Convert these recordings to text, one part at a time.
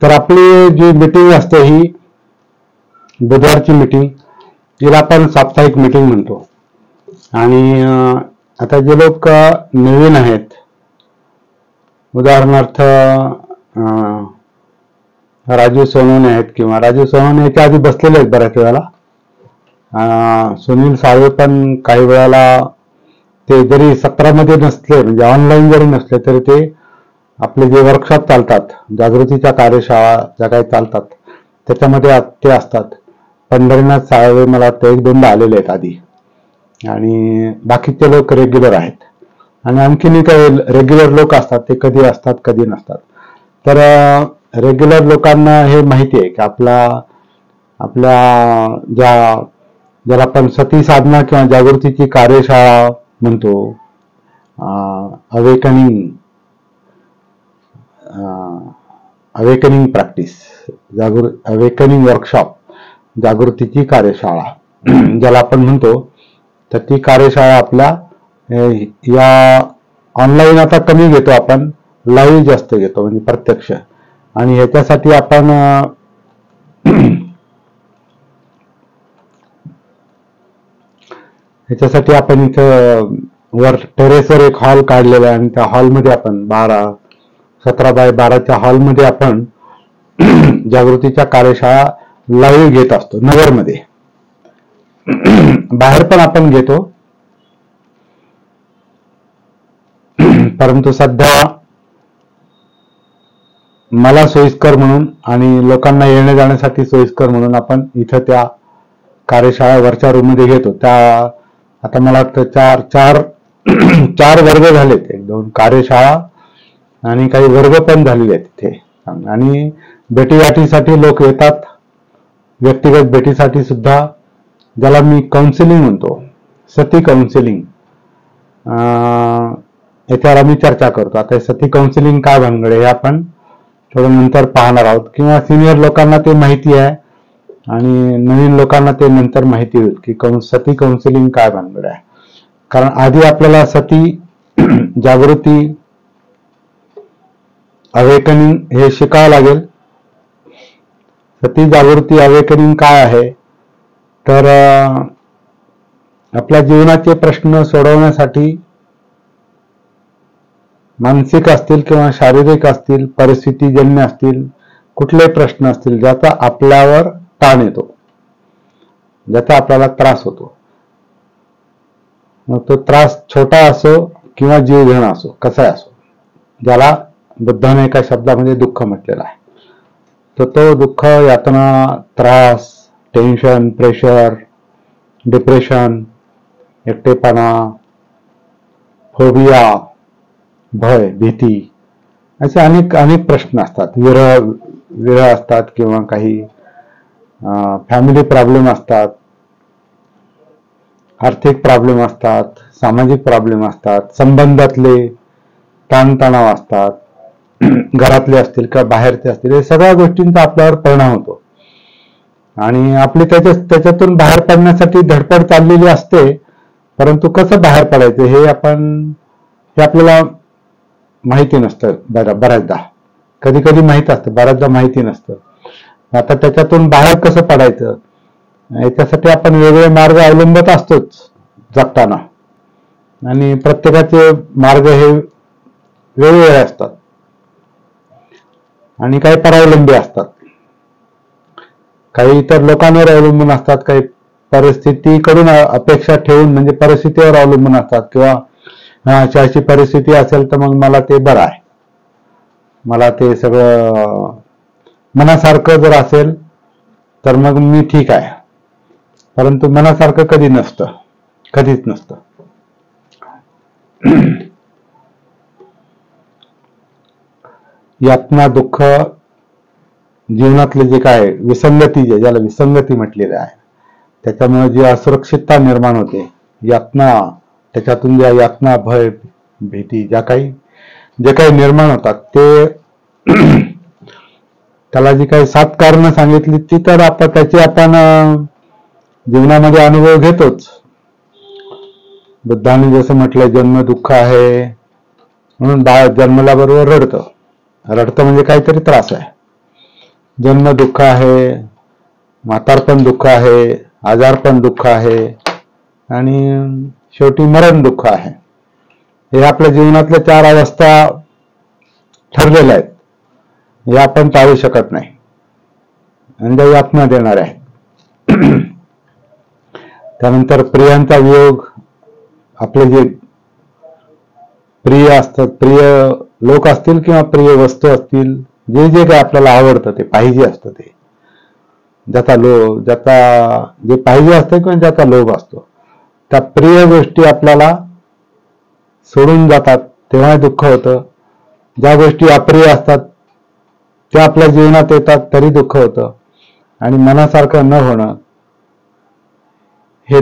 तर आपली जी मीटिंग असते ही बुधवारची मीटिंग, जिला आपण साप्ताहिक मीटिंग म्हणतो. आणि आता जे लोक नवीन आहेत, उदाहरणार्थ राजू सोनवणे आहेत, किंवा राजू सोनवणे याच्या आधी बसलेले आहेत बऱ्याच वेळेला. सुनील साळवे पण काही वेळेला, ते जरी सत्रामध्ये नसले, म्हणजे ऑनलाईन जरी नसले, तरी ते आपले जे वर्कशॉप चालतात, जागृतीच्या कार्यशाळा ज्या काही चालतात त्याच्यामध्ये ते असतात. पंढरीनाथ साळवे मला वाटतं 1-2दा आलेले आहेत आधी, आणि बाकीचे लोक रेग्युलर आहेत. आणि आणखीन काही रेग्युलर लोक असतात, ते कधी असतात कधी नसतात. तर रेग्युलर लोकांना हे माहिती आहे की आपल्या ज्याला आपण सती साधना किंवा जागृतीची कार्यशाळा म्हणतो, अवेकनिंग प्रॅक्टिस, अवेकनिंग वर्कशॉप, जागृतीची कार्यशाळा ज्याला आपण म्हणतो, तर ती कार्यशाळा आपल्या या ऑनलाईन आता कमी घेतो आपण, लाईव्ह जास्त घेतो, म्हणजे प्रत्यक्ष. आणि ह्याच्यासाठी आपण इथं वर टेरेसवर एक हॉल काढलेला आहे, आणि त्या हॉलमध्ये आपण 17x12च्या हॉलमध्ये आपण जागृतीच्या कार्यशाळा लाईव्ह घेत असतो, नगरमध्ये. बाहेर पण आपण घेतो, परंतु सध्या मला सोयीस्कर म्हणून आणि लोकांना येण्या जाण्यासाठी सोयीस्कर म्हणून आपण इथं त्या कार्यशाळा वरच्या रूम मध्ये घेतो. त्या आता मला वाटतं चार वर्ग झालेत, 1-2 कार्यशाळा आणि काही वर्ग पण झालेले आहेत तिथे. आणि भेटीगाठीसाठी लोक येतात, व्यक्तिगत भेटीसाठी सुद्धा, ज्याला मी काउन्सिलिंग म्हणतो, सती काउन्सिलिंग, याच्यावर आम्ही चर्चा करतो. आता सती काउन्सिलिंग काय भानगड हे आपण थोडं नंतर पाहणार आहोत, किंवा सिनियर लोकांना ते माहिती आहे आणि नवीन लोकांना ते नंतर माहिती होईल की सती काउन्सिलिंग काय भानगड आहे. कारण आधी आपल्याला सती, जागृती, अवेकनिंग हे शिकावं लागेल. सती, जागृती, अवेकनिंग काय आहे, तर आपल्या जीवनाचे प्रश्न सोडवण्यासाठी, मानसिक असतील किंवा शारीरिक असतील, परिस्थितीजन्य असतील, कुठले प्रश्न असतील ज्याचा आपल्यावर ताण येतो, ज्याचा आपल्याला त्रास होतो, मग तो त्रास छोटा असो किंवा जीवघेणा असो, कसा असो, ज्याला बुद्धाने एका शब्दामध्ये दुःख म्हटलेलं आहे, तर तो दुःख, यातना, त्रास, टेन्शन, प्रेशर, डिप्रेशन, एकटेपणा, फोबिया, भय, भीती, असे अनेक प्रश्न असतात. विरह असतात, किंवा काही फॅमिली प्रॉब्लेम असतात, आर्थिक प्रॉब्लेम असतात, सामाजिक प्रॉब्लेम असतात, संबंधातले ताणतणाव असतात, घरातले असतील किंवा बाहेरचे असतील, या सगळ्या गोष्टींचा आपल्यावर परिणाम होतो. आणि आपली त्याच्यातून बाहेर पडण्यासाठी धडपड चाललेली असते, परंतु कसं बाहेर पडायचं हे आपल्याला माहिती नसतं. बऱ्याचदा, कधी माहित असतं, बऱ्याचदा माहिती नसतं. आता त्याच्यातून बाहेर कसं पडायचं याच्यासाठी आपण वेगवेगळे मार्ग अवलंबत असतोच जगताना, आणि प्रत्येकाचे मार्ग हे वेगवेगळे असतात आणि काही परावलंबी असतात, काही इतर लोकांवर अवलंबून असतात, काही परिस्थितीकडून अपेक्षा ठेवून, म्हणजे परिस्थितीवर अवलंबून असतात, किंवा अशी परिस्थिती असेल तर मग मला ते बरं आहे, मला ते सगळं मनासारखं जर असेल तर मग मी ठीक आहे. परंतु मनासारखं कधीच नसतं. यातना, दुःख, जीवनातले जे काय विसंगती, ज्याला विसंगती म्हटलेलं आहे, त्याच्यामुळे जी असुरक्षितता निर्माण होते, यातना, त्याच्यातून ज्या यातना, भय, भीती, जे काही निर्माण होतात, ते त्याला जी काही 7 कारणं सांगितली ती तर त्याची आपण जीवनामध्ये अनुभव घेतोच. बुद्धाने जसं म्हटलंय, जन्म दुःख आहे, म्हणून बाळ जन्मल्याबरोबर रडतं म्हणजे काहीतरी त्रास आहे. जन्म दुःख आहे, म्हातारपण दुःख आहे, आजारपण दुःख आहे आणि शेवटी मरण दुःख आहे. हे आपल्या जीवनातल्या 4 अवस्था ठरलेल्या आहेत. हे आपण टाळू शकत नाही आणि यातना देणार आहे. त्यानंतर प्रियांचा वियोग, आपले जे प्रिय असतात, प्रिय लोक असतील किंवा प्रिय वस्तू असतील, जे जे काही आपल्याला आवडतं ते पाहिजे असतं, ते जे पाहिजे असतं किंवा ज्याचा लोभ असतो, त्या प्रिय गोष्टी आपल्याला सोडून जातात तेव्हा दुःख होतं. ज्या गोष्टी अप्रिय असतात त्या आपल्या जीवनात येतात तरी दुःख होतं. आणि मनासारखं न होणं ही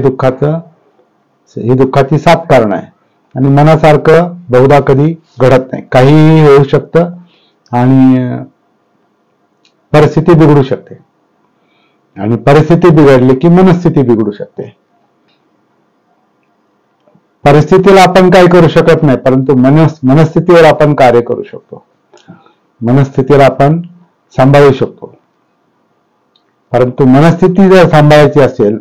दुःखाची 7 कारणं आहे. आणि मनासारखं बहुधा कधी घडत नाही. काहीही होऊ शकतं आणि परिस्थिती बिघडू शकते. आणि परिस्थिती बिघडली की मनस्थिती बिघडू शकते. परिस्थितीला आपण काय करू शकत नाही, परंतु मनस्थितीवर आपण कार्य करू शकतो. मनस्थितीला आपण सांभाळू शकतो. परंतु मनस्थिती जर सांभाळायची असेल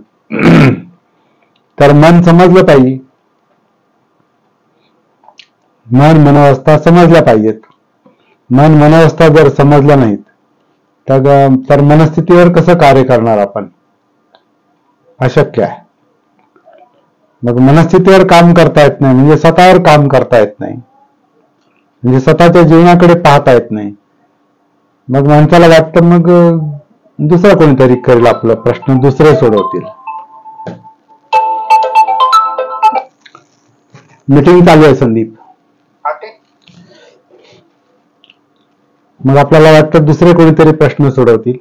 तर मन समजलं पाहिजे. मनोवस्था समजल्या पाहिजेत. मनोवस्था जर समजल्या नाहीत तर मनस्थितीवर कसं कार्य करणार आपण? अशक्य आहे. मग मनस्थितीवर काम करता येत नाही म्हणजे स्वतःवर काम करता येत नाही, म्हणजे स्वतःच्या जीवनाकडे पाहता येत नाही. मग माणसाला वाटतं मग दुसरं कोणीतरी करेल, आपला प्रश्न दुसरे सोडवतील. मीटिंग चालू आहे संदीप. मग आपल्याला वाटतं दुसरे कोणीतरी प्रश्न सोडवतील,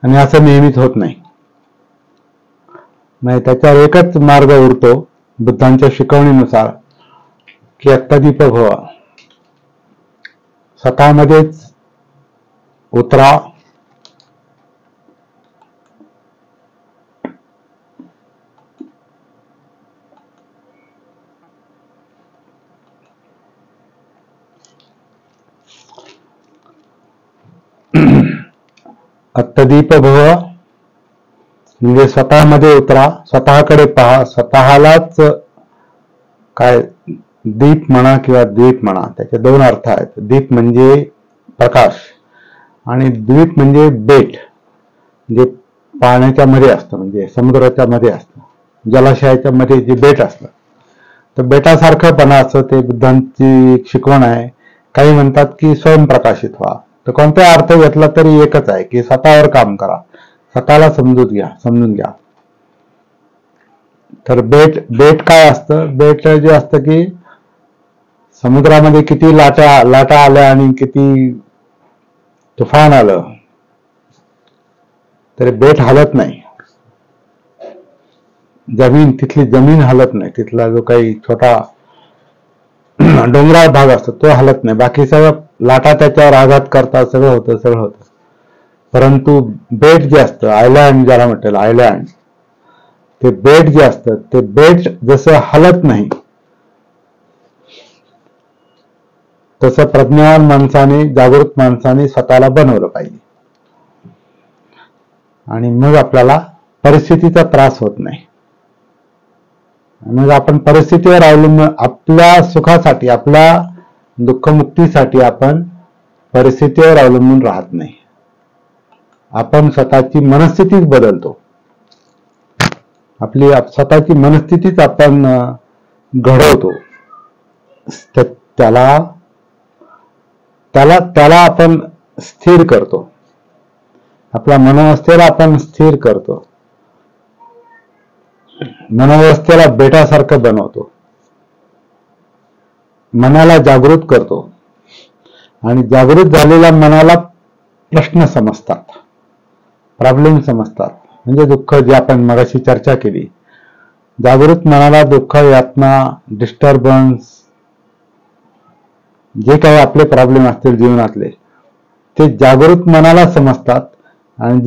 आणि असं नेहमीच होत नाही. त्याच्यावर एकच मार्ग उरतो बुद्धांच्या शिकवणीनुसार, की अत्तदीप भव, स्वतःमध्येच उतरा. अत्तदीप भव म्हणजे स्वतःमध्ये उतरा, स्वतःकडे पहा. स्वतःलाच काय दीप म्हणा किंवा द्वीप म्हणा, त्याचे 2 अर्थ आहेत. दीप म्हणजे प्रकाश आणि द्वीप म्हणजे बेट, जे पाण्याच्या मध्ये असतं, म्हणजे समुद्राच्या मध्ये असतं, जलाशयाच्या मध्ये जे बेट असतं. तर बेटासारखं बनाचं ते बुद्धांची शिकवण आहे. काही म्हणतात की स्वयंप्रकाशित व्हा. तर कोणत्या अर्थ घेतला तरी एकच आहे, की स्वतःवर काम करा, स्वतःला समजून घ्या. तर बेट काय असतं? बेट जे असतं की समुद्रामध्ये किती लाटा आल्या आणि किती तुफान आलं तरी बेट हलत नाही. तिथली जमीन हलत नाही. तिथला जो काही छोटा डोंगराळ भाग असतो तो हलत नाही. बाकी सगळं लाटा त्याच्यावर आघात करतात, सगळं होतं. परंतु बेट जे असतं, आयलँड ज्याला म्हटलं आयलँड, ते बेट जे असतं ते बेट जसं हलत नाही तसं प्रज्ञावान माणसाने, जागृत माणसाने स्वतःला बनवलं पाहिजे. आणि मग आपल्याला परिस्थितीचा त्रास होत नाही. मग आपण परिस्थितीवर अवलंबून, आपल्या सुखासाठी, आपल्या दुःखमुक्तीसाठी आपण परिस्थितीवर अवलंबून राहत नाही. आपण स्वतःची मनस्थितीच बदलतो. आपली स्वतःची मनस्थितीच आपण घडवतो. त्याला आपण स्थिर करतो. आपल्या मनोवस्थेला आपण स्थिर करतो. मनोवस्थेला बेटासारखं बनवतो. मनाला जागृत करतो. आणि जागृत झालेल्या मनाला प्रश्न समजतात, प्रॉब्लेम समजतात, म्हणजे दुःख, जे आपण मगाशी चर्चा केली. जागृत मनाला दुःख, यातना, डिस्टर्बन्स, जे काही आपले प्रॉब्लेम असतील जीवनातले, ते जागृत मनाला समजतात. आणि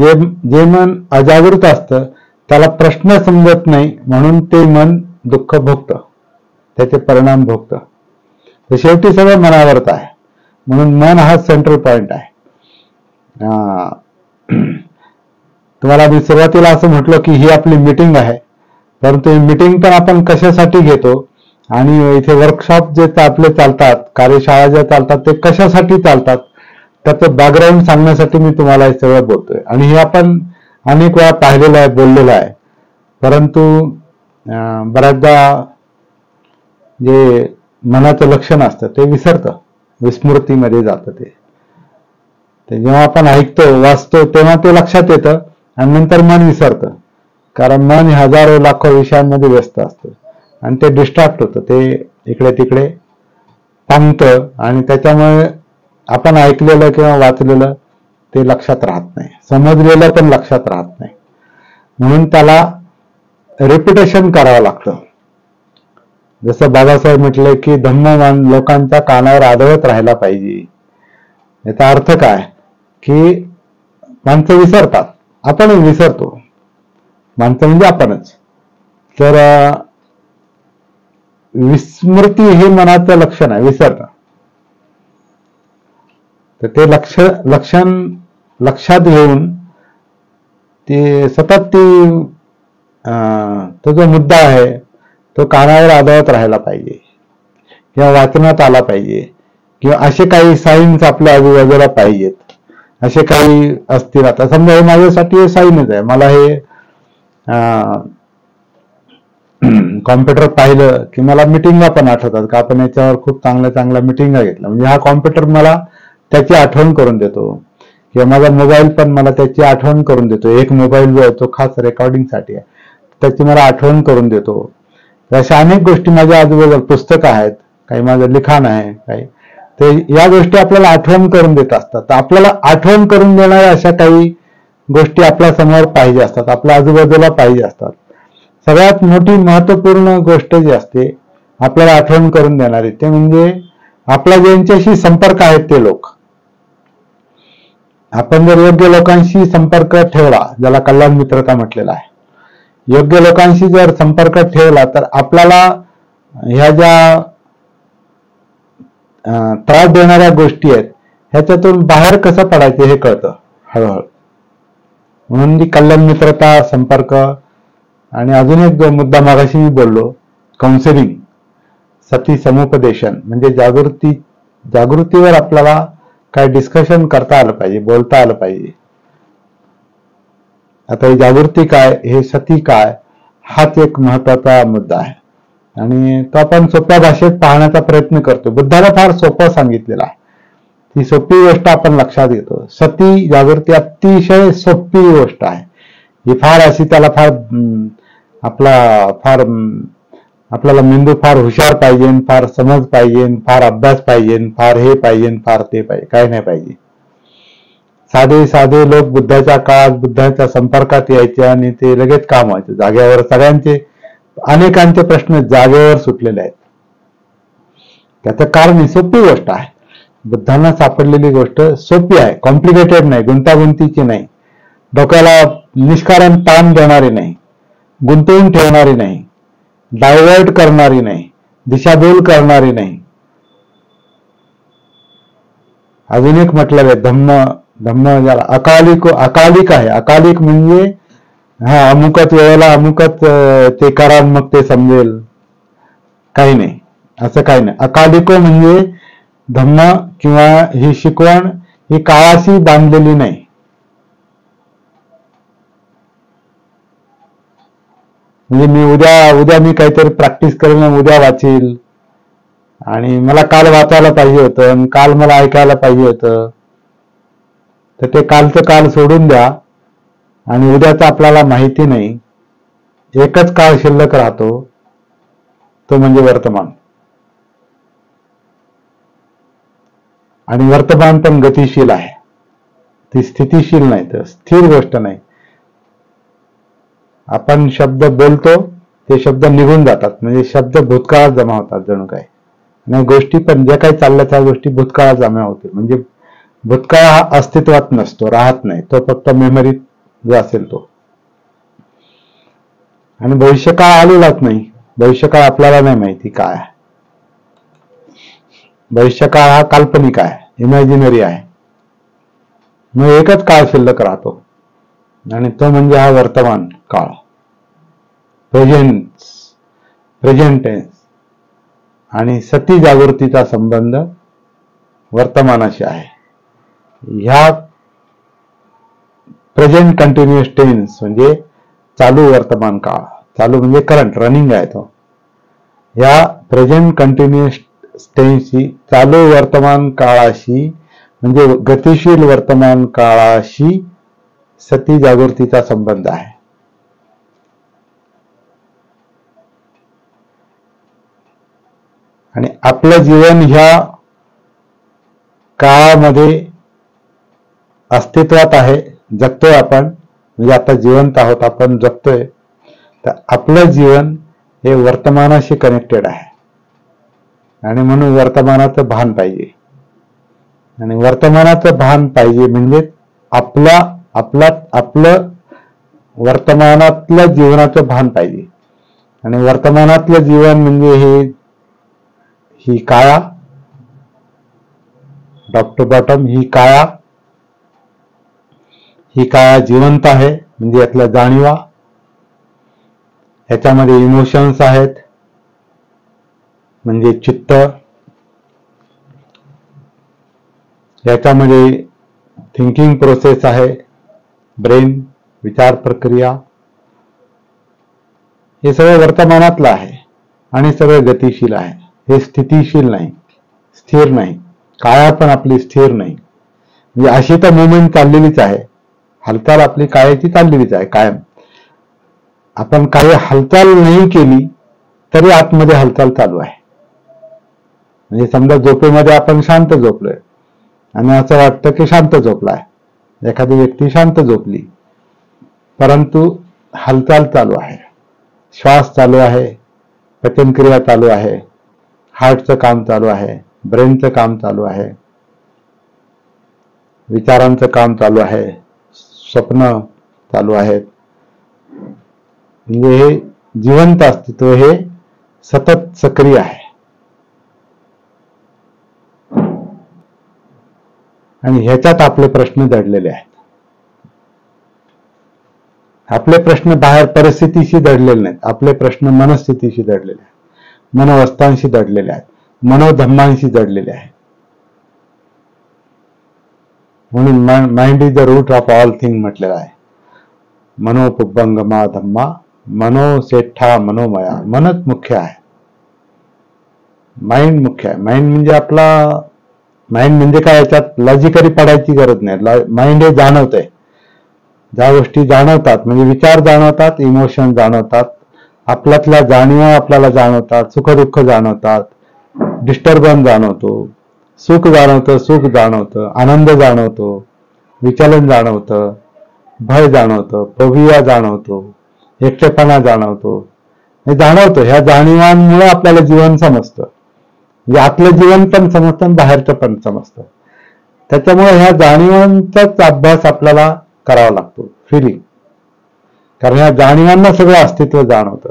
जे मन अजागृत असतं त्याला प्रश्न समजत नाही, म्हणून ते मन दुःख भोगतं, त्याचे परिणाम भोगतं. तर शेवटी सगळं मनावरच आहे. म्हणून मन हा सेंट्रल पॉइंट आहे. तुम्हाला मी सुरुवातीला असं म्हटलं की ही आपली मीटिंग आहे, परंतु ही मीटिंग पण आपण कशासाठी घेतो आणि इथे वर्कशॉप जे आपले चालतात, कार्यशाळा ज्या चालतात, ते कशासाठी चालतात त्याचं बॅकग्राऊंड सांगण्यासाठी मी तुम्हाला हे सगळं बोलतोय. आणि हे आपण अनेक वेळा पाहिलेलं आहे, बोललेलं आहे, परंतु बऱ्याचदा जे मनाचं लक्षण असतं ते विसरतं, विस्मृतीमध्ये जातं. ते जेव्हा आपण ऐकतो, वाचतो, तेव्हा ते लक्षात येतं आणि नंतर मन विसरतं. कारण मन हजारो लाखो विषयांमध्ये व्यस्त असतं आणि ते डिस्ट्रॅक्ट होतं, ते इकडे तिकडे थांबतं आणि त्याच्यामुळे आपण ऐकलेलं किंवा वाचलेलं ते लक्षात राहत नाही, समजलेलं पण लक्षात राहत नाही. म्हणून त्याला रिपिटेशन करावं लागतं. जसं बाबासाहेब म्हटले की धम्म लोकांच्या कानावर आदळत राहायला पाहिजे. याचा अर्थ काय की माणसं विसरतात, आपणच विसरतो. माणसं म्हणजे आपणच. तर विस्मृती हे मनाचं लक्षण आहे, विसरणं. तर ते लक्षण लक्षात घेऊन ते सतत तो जो मुद्दा आहे तो कानावर आदळत राहायला पाहिजे किंवा वाचनात आला पाहिजे किंवा असे काही साईन्स आपल्या आजूबाजूला पाहिजेत. असे काही असतील. आता समजा हे माझ्यासाठी हे साईनच आहे. मला हे कॉम्प्युटर पाहिलं की मला मिटिंगा पण आठवतात का आपण याच्यावर खूप चांगल्या चांगल्या मिटिंगा घेतल्या. म्हणजे हा कॉम्प्युटर मला त्याची आठवण करून देतो किंवा माझा मोबाईल पण मला त्याची आठवण करून देतो. एक मोबाईल जो आहे तो खास रेकॉर्डिंगसाठी आहे, त्याची मला आठवण करून देतो. अशा अनेक गोष्टी माझ्या आजूबाजूला पुस्तकं आहेत, काही माझं लिखाण आहे, काही ते या गोष्टी आपल्याला आठवण करून देत असतात. तर आपल्याला आठवण करून देणाऱ्या अशा काही गोष्टी आपल्या समोर पाहिजे असतात, आपल्या आजूबाजूला पाहिजे असतात. सगळ्यात मोठी महत्वपूर्ण गोष्ट जी असते आपल्याला आठवण करून देणारी ते म्हणजे आपला ज्यांच्याशी संपर्क आहेत ते लोक. आपण जर योग्य लोकांशी संपर्क ठेवला, ज्याला कल्याण मित्रता म्हटलेला आहे, योग्य लोकांशी जर संपर्क ठेवला तर आपल्याला ह्या ज्या त्रास देणाऱ्या गोष्टी आहेत ह्याच्यातून बाहेर कसं पडायचं हे कळतं हळूहळू. म्हणून ती कल्याण मित्रता, संपर्क आणि अजून एक जो मुद्दा मागाशी मी बोललो, काउन्सिलिंग, सती समुपदेशन, म्हणजे जागृतीवर आपल्याला काय डिस्कशन करता आलं पाहिजे, बोलता आलं पाहिजे. आता ही जागृती काय, हे सती काय, हाच एक महत्वाचा मुद्दा आहे आणि तो आपण सोप्या भाषेत पाहण्याचा प्रयत्न करतो. बुद्धाला फार सोपं सांगितलेलं आहे, ती सोपी गोष्ट आपण लक्षात घेतो. सती जागृती अतिशय सोपी गोष्ट आहे. ही फार अशी त्याला आपल्याला मेंदू फार हुशार पाहिजे, फार समज पाहिजे, फार अभ्यास पाहिजे, फार हे पाहिजे, फार ते पाहिजे, काय नाही पाहिजे. साधे साधे लोक बुद्धाच्या काळात बुद्धाच्या संपर्कात यायचे आणि ते लगेच काम व्हायचे जागेवर. सगळ्यांचे अनेकांचे प्रश्न जागेवर सुटलेले आहेत. त्याचं कारण ही सोपी गोष्ट आहे. बुद्धांना सापडलेली गोष्ट सोपी आहे, कॉम्प्लिकेटेड नाही, गुंतागुंतीची नाही, डोक्याला निष्कारण ताण देणारी नाही, गुंतवून ठेवणारी नाही, डायव्हर्ट करणारी नाही, दिशाभूल करणारी नाही. अजून एक म्हटलेलं आहे धम्म ज्याला अकालिक आहे. अकालिक म्हणजे अमुकच वेळेला अमुकच ते करा मग ते समजेल, काही नाही, असं काही नाही. अकालिको म्हणजे धम्म किंवा ही शिकवण ही काळाशी बांधलेली नाही. म्हणजे मी उद्या मी काहीतरी प्रॅक्टिस करेन, उद्या वाचील आणि मला काल वाचायला पाहिजे होतं आणि काल मला ऐकायला पाहिजे होतं, तर ते कालचं काल सोडून द्या आणि उद्याचं आपल्याला माहिती नाही. एकच काळ शिल्लक राहतो, तो म्हणजे वर्तमान. आणि वर्तमान पण गतिशील आहे, ती स्थितिशील नाही, तर स्थिर गोष्ट नाही. आपण शब्द बोलतो, ते शब्द निघून जातात, म्हणजे शब्द भूतकाळात जमा होतात जणू काय. आणि गोष्टी पण ज्या काही चालल्या त्या गोष्टी भूतकाळात जमा होतील. म्हणजे भूतकाळ हा अस्तित्वात नसतो, राहत नाही, तो फक्त मेमरीत जो असेल तो. आणि भविष्यकाळ आलेलाच नाही. भविष्यकाळ आपल्याला नाही माहिती काय आहे. भविष्यकाळ हा काल्पनिक आहे, इमॅजिनरी आहे. मग एकच काळ शिल्लक राहतो आणि तो म्हणजे हा वर्तमान काळ, प्रेझेंट टेन्स. आणि सती जागृतीचा संबंध वर्तमानाशी आहे. ह्या प्रेझेंट कंटिन्युअस टेन्स म्हणजे चालू वर्तमान काळ, चालू म्हणजे करंट, रनिंग आहे तो. या प्रेझेंट कंटिन्युअस टेन्सशी, चालू वर्तमान काळाशी म्हणजे गतिशील वर्तमान काळाशी सती जागृतीचा संबंध आहे. आणि आपलं जीवन ह्या काळामध्ये अस्तित्वात आहे, जगतोय आपण, म्हणजे आता जिवंत आहोत, आपण जगतोय. तर आपलं जीवन हे वर्तमानाशी कनेक्टेड आहे आणि म्हणून वर्तमानाचं भान पाहिजे. आणि वर्तमानाचं भान पाहिजे म्हणजे आपलं वर्तमानातलं जीवनाचं भान पाहिजे. आणि वर्तमानातलं जीवन म्हणजे ही काया, डॉक्टर बॉटम, ही काया जिवंत आहे, म्हणजे यातल्या जाणीवा, ह्याच्यामध्ये इमोशन्स आहेत, म्हणजे चित्त, याच्यामध्ये थिंकिंग प्रोसेस आहे, ब्रेन, विचार प्रक्रिया. हे सगळं वर्तमानातलं आहे आणि सगळं गतिशील आहे. हे स्थितीशील नाही, स्थिर नाही. काया पण आपली स्थिर नाही, म्हणजे अशी तर मुवमेंट चाललेलीच आहे, हालचाल आपली कायाची चाललेलीच आहे कायम. आपण काही हालचाल नाही केली तरी आतमध्ये हालचाल चालू आहे. म्हणजे समजा झोपेमध्ये आपण शांत झोपलोय आणि असं वाटतं की शांत झोपलाय, एखादी व्यक्ती शांत झोपली, परंतु हालचाल चालू आहे, श्वास चालू आहे, पचनक्रिया चालू आहे, हार्टचं काम चालू आहे, ब्रेनचं काम चालू आहे, विचारांचं काम चालू आहे, स्वप्न चालू आहेत. म्हणजे हे जिवंत अस्तित्व हे सतत सक्रिय आहे. आणि ह्याच्यात आपले प्रश्न दडलेले आहेत. आपले प्रश्न बाहेर परिस्थितीशी दडलेले नाहीत, आपले प्रश्न मनस्थितीशी दडलेले आहेत, मनोवस्थांशी दडलेले आहेत, मनोधम्मांशी दडलेले आहेत. म्हणून mind is the root of all thing म्हटलेलं आहे. मनोपुब्बंगमा धम्मा मनोसेठा मनोमया. मनच मुख्य आहे, माइंड मुख्य आहे. माइंड म्हणजे माइंड म्हणजे काय, याच्यात लॉजिकली पडायची गरज नाही. माइंड हे जाणवतंय, ज्या गोष्टी जाणवतात म्हणजे विचार जाणवतात, इमोशन जाणवतात, आपल्यातल्या जाणीवा आपल्याला जाणवतात, सुखदुःख जाणवतात, डिस्टर्बन्स जाणवतो, सुख जाणवतं, आनंद जाणवतो, विचलन जाणवतं, भय जाणवतं, फोबिया जाणवतो, एकटेपणा जाणवतो. हे जाणवतं, ह्या जाणीवांमुळे आपल्याला जीवन समजतं. म्हणजे आतलं जीवन पण समजतं आणि बाहेरचं पण समजतं. त्याच्यामुळे ह्या जाणीवांचाच अभ्यास आपल्याला करावा लागतो, फिलिंग. कारण ह्या जाणीवांना सगळं अस्तित्व जाणवतं.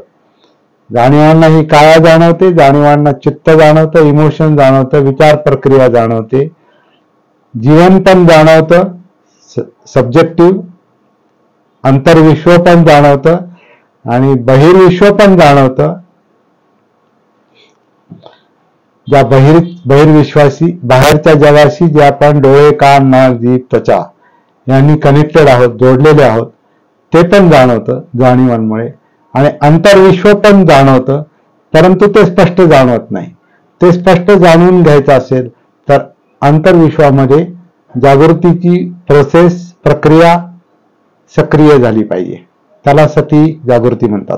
जाणीवांना ही काया जाणवते, जाणीवांना चित्त जाणवतं, इमोशन जाणवतं, विचार प्रक्रिया जाणवते, जीवन पण जाणवतं, सब्जेक्टिव्ह अंतर्विश्व पण जाणवतं आणि बहिर्विश्व पण जाणवतं. ज्या बहिर्विश्वाशी, बाहेरच्या जगाशी जे आपण डोळे, कान, नाक, जीभ, त्वचा यांनी कनेक्टेड आहोत, जोडलेले आहोत, ते पण जाणवतं जाणीवांमुळे. आणि अंतर्विश्व पण जाणवतं, परंतु ते स्पष्ट जाणवत नाही. ते स्पष्ट जाणून घ्यायचं असेल तर अंतर्विश्वामध्ये जागृतीची प्रोसेस, प्रक्रिया सक्रिय झाली पाहिजे. त्याला सती जागृती म्हणतात.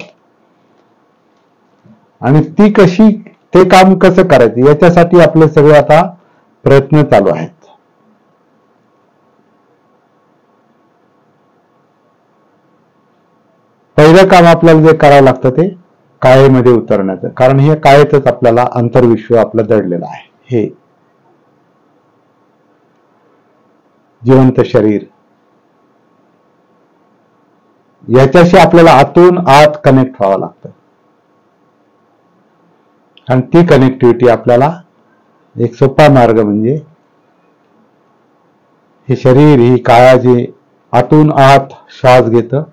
आणि ती कशी, ते काम कसं करायचं, याच्यासाठी आपले सगळे आता प्रयत्न चालू आहेत. पहिलं काम आपल्याला जे करावं लागतं ते कायेमध्ये उतरण्याचं. कारण हे कायेतच आपल्याला अंतर्विश्व आपलं दडलेलं आहे. हे जिवंत शरीर, याच्याशी आपल्याला आतून आत कनेक्ट व्हावं लागतं. आणि ती कनेक्टिव्हिटी आपल्याला एक सोपा मार्ग म्हणजे हे शरीर, ही काया जी आतून आत श्वास घेतं,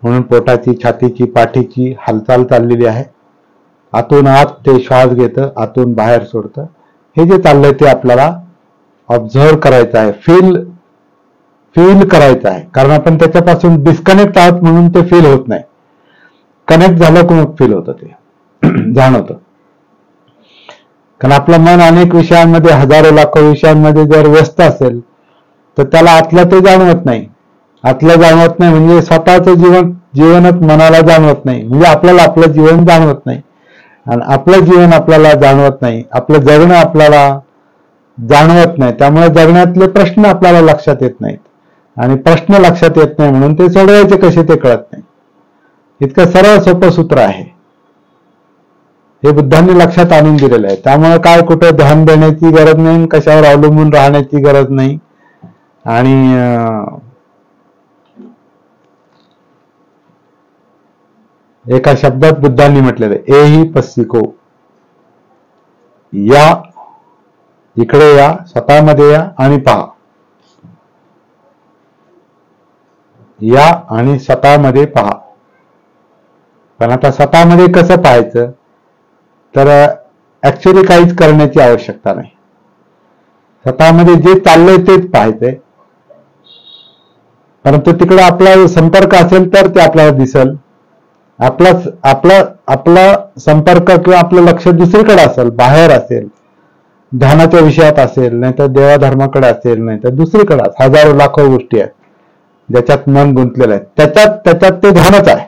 म्हणून पोटाची, छातीची, पाठीची हालचाल चाललेली आहे. आतून आत ते श्वास घेतं, आतून बाहेर सोडतं. हे जे चाललंय ते आपल्याला ऑब्झर्व करायचं आहे, फील करायचं आहे. कारण आपण त्याच्यापासून डिस्कनेक्ट आहोत म्हणून ते फील होत नाही. कनेक्ट झालं की मग फील होतं, ते जाणवतं. कारण आपलं मन अनेक विषयांमध्ये, हजारो लाखो विषयांमध्ये जर व्यस्त असेल तर त्याला आतलं ते जाणवत नाही. आतलं जाणवत नाही म्हणजे स्वतःचं जीवनच मनाला जाणवत नाही, म्हणजे आपल्याला आपलं जीवन जाणवत नाही. आणि आपलं जीवन आपल्याला जाणवत नाही, आपलं जगणं आपल्याला जाणवत नाही. त्यामुळे जगण्यातले प्रश्न आपल्याला लक्षात येत नाहीत, आणि प्रश्न लक्षात येत नाही म्हणून ते सोडवायचे कसे ते कळत नाही. इतकं सरळ सोपं सूत्र आहे, हे बुद्धांनी लक्षात आणून दिलेलं आहे. त्यामुळे काय कुठं ध्यान देण्याची गरज नाही, कशावर अवलंबून राहण्याची गरज नाही. आणि एका शब्दात बुद्धांनी म्हटलेलं आहे, एही पस्सिको, या, इकडे या, स्वतःमध्ये या आणि पहा. या आणि स्वतःमध्ये पहा. पण आता स्वतःमध्ये कसं पाहायचं, तर ऍक्च्युली काहीच करण्याची आवश्यकता नाही. स्वतःमध्ये जे चाललंय तेच पाहायचंय. परंतु तिकडे आपला संपर्क असेल तर ते आपल्याला दिसेल. आपला संपर्क किंवा आपलं लक्ष दुसरीकडे असेल, बाहेर असेल, ध्यानाच्या विषयात असेल, नाहीतर देवाधर्माकडे असेल, नाहीतर दुसरीकडे. हजारो लाखो गोष्टी आहेत ज्याच्यात मन गुंतलेलं आहे. त्याच्यात ते ध्यानच आहे.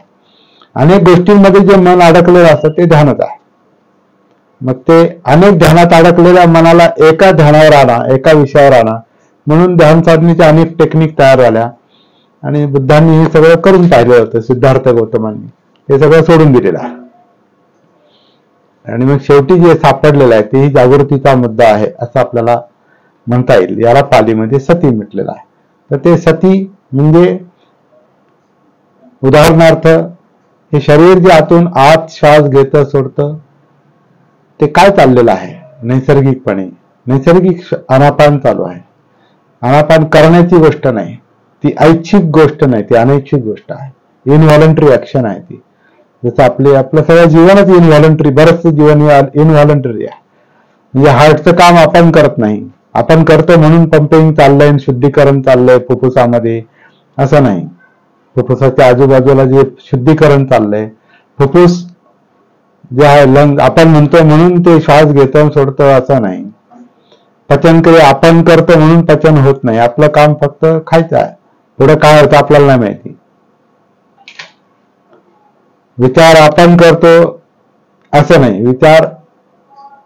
अनेक गोष्टींमध्ये जे मन अडकलेलं असतं ते ध्यानच आहे. मग ते अनेक ध्यानात अडकलेल्या मनाला एका ध्यानावर आणा, एका विषयावर आणा. म्हणून ध्यान साधनेच्या अनेक टेक्निक तयार झाल्या, आणि बुद्धांनी हे सगळं करून पाहिलं होतं. सिद्धार्थ गौतमांनी हे सगळं सोडून दिलेलं आहे. आणि मग शेवटी जे सापडलेलं आहे तेही जागृतीचा मुद्दा आहे असं आपल्याला म्हणता येईल. याला पालीमध्ये सती म्हटलेलं आहे. तर ते सती म्हणजे उदाहरणार्थ हे शरीर जे आतून आत श्वास घेतं सोडतं ते काय चाललेलं आहे नैसर्गिकपणे. नैसर्गिक आनापान चालू आहे. आनापान करण्याची गोष्ट नाही, ती ऐच्छिक गोष्ट नाही, ती अनैच्छिक गोष्ट आहे. इनव्हॉलंटरी ऍक्शन आहे ती. जसं आपलं सगळं जीवनच इनव्हॉलंटरी, बरंचसं जीवन इनव्हॉलंटरी आहे. म्हणजे हार्टचं काम आपण करत नाही, आपण करतो म्हणून पंपिंग चाललंय, शुद्धीकरण चाललंय फुफ्फुसामध्ये, असं नाही. फुफ्फुसाच्या आजूबाजूला जे शुद्धीकरण चाललंय, फुफ्फुस जे आहे लंग आपण म्हणतो म्हणून ते श्वास घेतो सोडतो असं नाही. पचनक्रिया आपण करतो म्हणून पचन होत नाही. आपलं काम फक्त खायचं आहे, पुढे काय होतं आपल्याला नाही माहिती. विचार आपण करतो असं नाही, विचार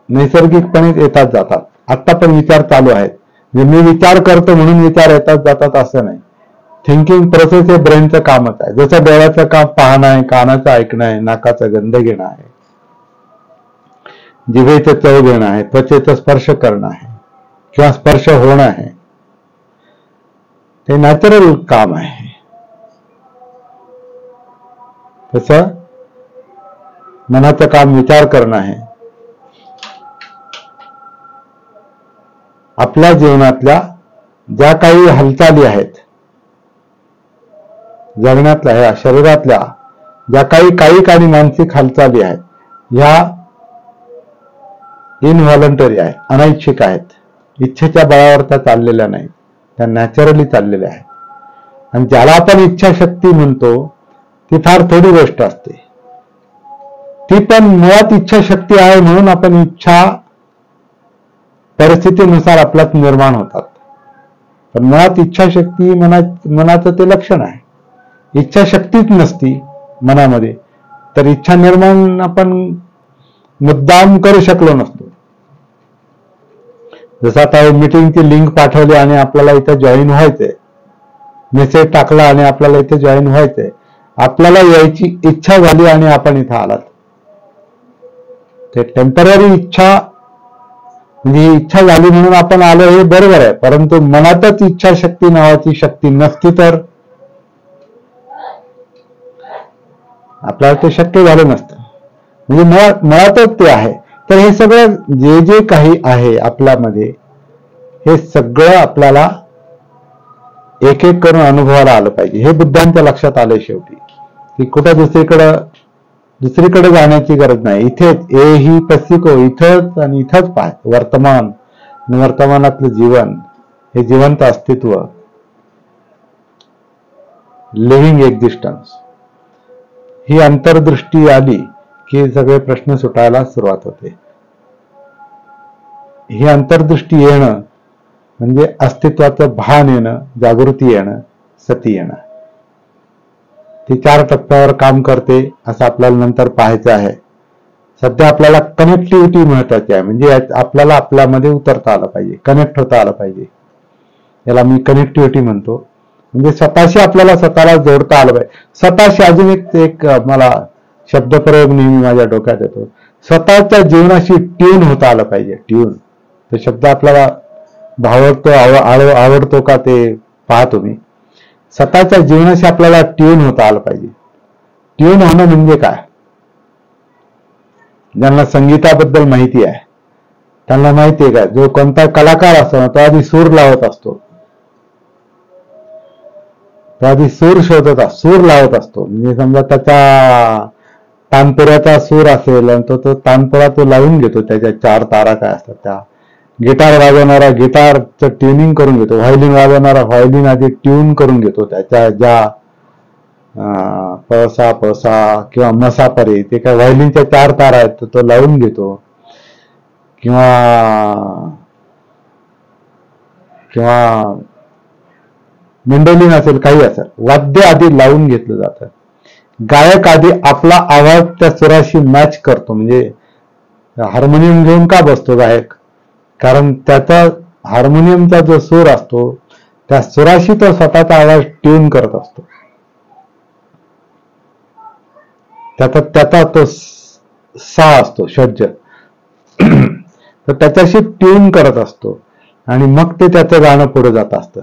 नैसर्गिकपणे येतात जातात. आता पण विचार चालू आहेत, म्हणजे मी विचार करतो म्हणून विचार येतात जातात असं नाही. थिंकिंग प्रोसेस हे ब्रेनचं कामच आहे. जसं डोळ्याचं काम पाहणं आहे, कानाचं ऐकणं आहे, नाकाचा गंध घेणं आहे, जिभेचं चव घेणं आहे, त्वचेचा स्पर्श करणं आहे किंवा स्पर्श होणं आहे, ते नॅचरल काम आहे. तसं मनाचं काम विचार करणं आहे. आपल्या जीवनातल्या ज्या काही हालचाली आहेत, जगण्यातल्या ह्या शरीरातल्या ज्या काही कायिक आणि मानसिक हालचाली आहेत, ह्या इनव्हॉलंटरी आहेत, अनैच्छिक आहेत. इच्छेच्या बळावर त्या चाललेल्या नाहीत, त्या नॅचरली चाललेल्या आहेत. आणि ज्याला आपण इच्छाशक्ती म्हणतो ती फार थोडी गोष्ट असते. ती पण मुळात इच्छाशक्ती आहे म्हणून आपण इच्छा परिस्थितीनुसार आपल्यात निर्माण होतात. पण मुळात इच्छाशक्ती मनाचं ते लक्षण आहे. इच्छाशक्तीच नसती मनामध्ये तर इच्छा निर्माण आपण मुद्दाम करू शकलो नसतो. जसं आता मीटिंगची लिंक पाठवली आणि आपल्याला इथं जॉईन व्हायचंय, मेसेज टाकला आणि आपल्याला इथे जॉईन व्हायचंय, आपल्याला यायची इच्छा झाली आणि आपण इथं आलात. ते टेम्पररी इच्छा म्हणजे इच्छा झाली म्हणून आपण आलो हे बरोबर आहे, परंतु मनातच इच्छाशक्ती नावाची शक्ती नसती तर आपल्याला ते शक्य झालं नसतं. म्हणजे मुळातच ते आहे. तर हे सगळं जे काही आहे आपल्यामध्ये हे सगळं आपल्याला एक एक करून अनुभवाला आलं पाहिजे. हे बुद्धांच्या लक्षात आलंय शेवटी, की कुठं दुसरीकडे जाण्याची गरज नाही. इथेच ए ही पसिको, इथंच आणि इथंच पाह. वर्तमान आणि वर्तमानातलं जीवन, हे जिवंत अस्तित्व, लिव्हिंग एक्झिस्टन्स, ही अंतर्दृष्टी आली की सगळे प्रश्न सुटायला सुरुवात होते. ही अंतर्दृष्टी येणं म्हणजे अस्तित्वाचं भान येणं, जागृती येणं, सती येणं. ती 4 टप्प्यावर काम करते असं आपल्याला नंतर पाहायचं आहे. सध्या आपल्याला कनेक्टिव्हिटी महत्वाची आहे. म्हणजे आपल्याला आपल्यामध्ये उतरता आलं पाहिजे, कनेक्ट होता आलं पाहिजे. याला मी कनेक्टिव्हिटी म्हणतो. म्हणजे स्वतःशी आपल्याला स्वतःला जोडता आलं पाहिजे. स्वतःशी अजून एक मला शब्दप्रयोग नेहमी माझ्या डोक्यात येतो, स्वतःच्या जीवनाशी ट्यून होता आलं पाहिजे. ट्यून, तो शब्द आपल्याला भावतो आवडतो का ते पहा तुम्ही. स्वतःच्या जीवनाशी आपल्याला ट्यून होता आलं पाहिजे. ट्यून होणं म्हणजे काय? ज्यांना संगीताबद्दल माहिती आहे त्यांना माहिती आहे का, जो कोणता कलाकार असतो ना, तो आधी सूर लावत असतो. तो आधी सूर सूर लावत असतो. म्हणजे समजा त्याचा तानपुऱ्याचा सूर असेल आणि तो तानपुरा तो लावून घेतो. त्याच्या 4 तारा काय असतात त्या. गिटार वाजवणारा गिटारचं ट्युनिंग करून घेतो. व्हायोलिन वाजवणारा व्हायोलिन आधी ट्यून करून घेतो. त्याच्या ज्या पसा किंवा मसापरे, ते काय व्हायोलिनच्या 4 तारा आहेत, तो लावून घेतो. किंवा मेंडोलिन असेल, काही असेल, वाद्य आधी लावून घेतलं जातं. गायक आधी आपला आवाज त्या सुराशी मॅच करतो. म्हणजे हार्मोनियम घेऊन का बसतो गायक? कारण त्याचा हार्मोनियमचा जो सूर असतो त्या सुराशी तो स्वतःचा आवाज ट्यून करत असतो. त्याचा तो सा असतो, षड्ज, तर त्याच्याशी ट्यून करत असतो आणि मग ते त्याचं गाणं पुढे जात असतं.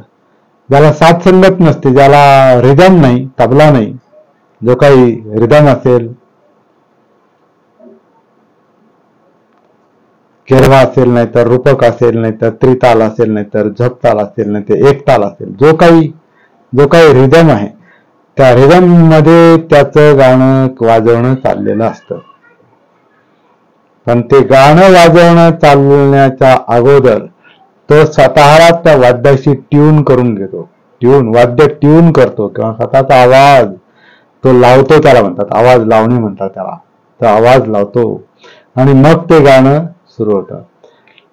ज्याला साथ संगत नसते, ज्याला रिदम नाही, तबला नाही, जो काही रिदम असेल, केरवा असेल, नाही तर रूपक असेल, नाही तर त्रिताल असेल, नाही तर झपताल असेल, नाही तर एकताल असेल, जो काही रिदम आहे, त्या रिदम मध्ये त्याचं गाणं वाजवणं चाललेलं असतं. पण ते गाणं वाजवणं चालण्याच्या अगोदर तो स्वतःला त्या वाद्याशी ट्यून करून घेतो. वाद्य ट्यून करतो किंवा स्वतःचा आवाज तो लावतो, त्याला म्हणतात आवाज लावणे म्हणतात त्याला. तो आवाज लावतो आणि मग ते गाणं सुरू होतं.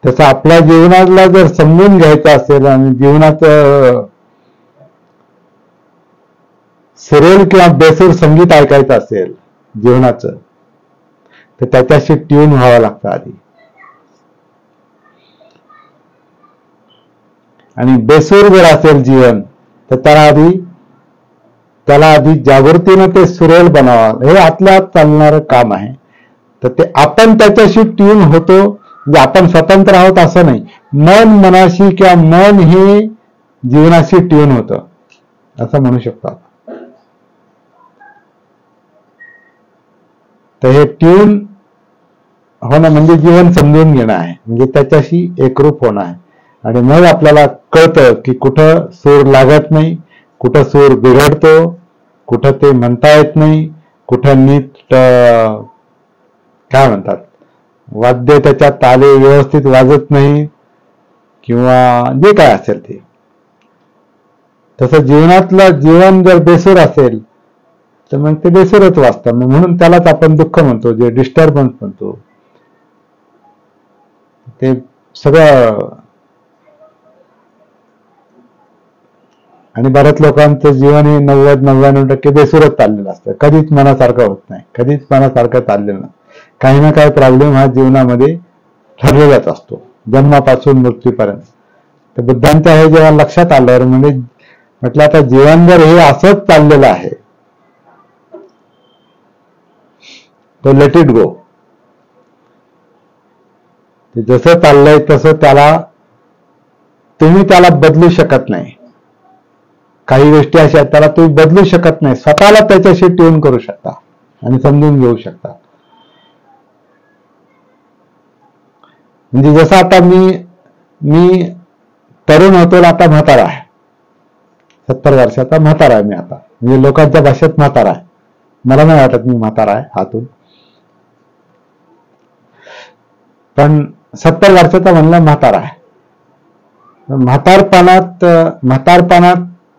तसं आपल्या जीवनाला जर समजून घ्यायचं असेल आणि जीवनाचं सुरेल किंवा बेसूर संगीत ऐकायचं असेल जीवनाचं, तर त्याच्याशी ट्यून व्हावं लागतं आधी. आणि बेसूर जर असेल जीवन, तर त्याला आधी जागृतीनं ते सुरेल बनावं. हे आतल्या आत चालणारं काम आहे. तर ते आपण त्याच्याशी ट्यून होतो. म्हणजे आपण स्वतंत्र आहोत असं नाही, मन मनाशी किंवा मन हे जीवनाशी ट्यून होतं असं म्हणू शकतो. तर हे ट्यून होणं म्हणजे जीवन समजून घेणं आहे, म्हणजे त्याच्याशी एकरूप होणं आहे. आणि मग आपल्याला कळतं की कुठं सूर लागत नाही, कुठं सूर बिघडतो, कुठं ते म्हणता येत नाही, कुठं नीट काय म्हणतात वाद्य त्याच्या ताले व्यवस्थित वाजत नाही, किंवा जे काय असेल ते. तसं जीवनातलं जीवन जर बेसूर असेल तर मग ते बेसूरच वाजतं. म्हणून त्यालाच आपण दुःख म्हणतो, जे डिस्टर्बन्स म्हणतो. ते सगळं. आणि बऱ्याच लोकांचं जीवन हे 90-99% बेसूरच चाललेलं असतं. कधीच मनासारखं होत नाही, कधीच मनासारखं चाललेलं नाही. काही ना काही प्रॉब्लेम हा जीवनामध्ये ठरलेलाच असतो, जन्मापासून मृत्यूपर्यंत. तर बुद्धांच्या हे जेव्हा लक्षात आलं, म्हणजे म्हटलं आता जीवन जर हे असंच चाललेलं आहे, तो लेट इट गो. जसं चाललंय तसं तुम्ही त्याला बदलू शकत नाही. काही गोष्टी अशा आहेत त्याला तुम्ही बदलू शकत नाही, स्वतःला त्याच्याशी ट्यून करू शकता आणि समजून घेऊ शकता. म्हणजे जसं आता मी तरुण होतो आता म्हातारा आहे, 70 वर्षाचा म्हातारा आहे मी आता, म्हणजे लोकांच्या भाषेत म्हातारा आहे. मला नाही वाटत मी म्हातारा आहे आतून, पण 70 वर्षाचा म्हणलं म्हातारा आहे. म्हातारपणात